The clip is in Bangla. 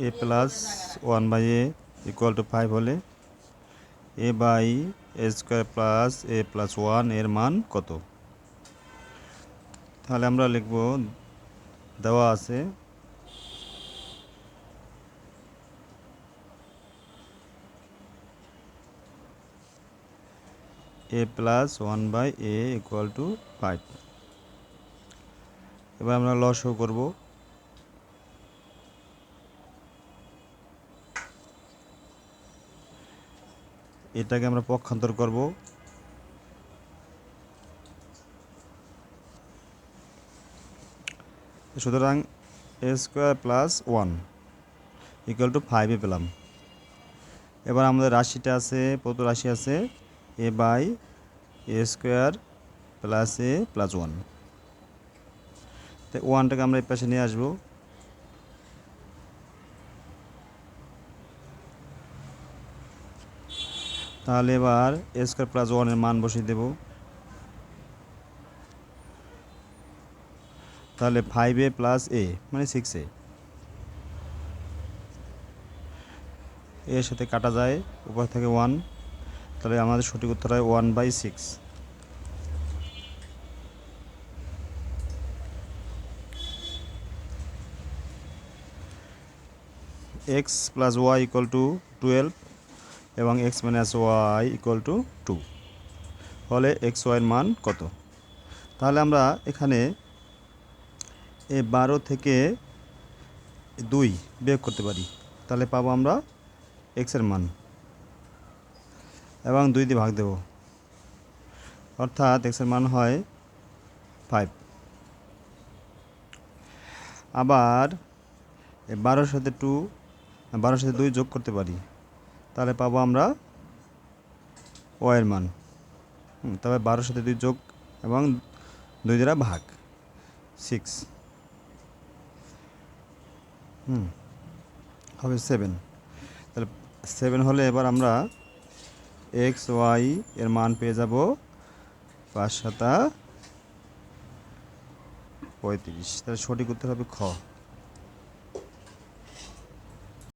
A plus 1/a equal to 5 হলে a by a square plus a plus 1 এর মান কত? তাহলে আমরা লিখব, দেওয়া আছে a plus 1/a equal to 5। এবার আমরা লসাগু করব। এটাকে আমরা পক্ষান্তর করব। সুতরাং a square plus 1 equal to 5 পেলাম। এবার আমাদের রাশিটা আছে, প্রদত্ত রাশি আছে a by a square plus a plus 1। তো 1টাকে আমরা এই পাশে নিয়ে আসবো। তাহলে এবার এ স্কোয়ার প্লাস 1 এর মান বসিয়ে দেব। তাহলে 5a প্লাস a মানে 6a, এর সাথে কাটা যায়, উপর থেকে 1, তাহলে আমাদের সঠিক উত্তর হয় 1/6। x plus y equal to 12 এবং x minus y equal to 2 হলে এক্স ওয়াইয়ের মান কত? তাহলে আমরা এখানে এই 12 থেকে 2 বিয়োগ করতে পারি। তাহলে পাবো আমরা এক্সের মান এবং 2 দিয়ে ভাগ দেব, অর্থাৎ এক্সের মান হয় 5। আবার 12-র সাথে 12-র সাথে 2 যোগ করতে পারি, তাহলে পাবো আমরা ওয়াইয়ের মান। তবে 12-র সাথে 2 যোগ এবং 2 দ্বারা ভাগ 6 হবে 7। তাহলে 7 হলে এবার আমরা এক্স ওয়াই এর মান পেয়ে যাব 5×7 = 35। তাহলে সঠিক উত্তর হবে খ।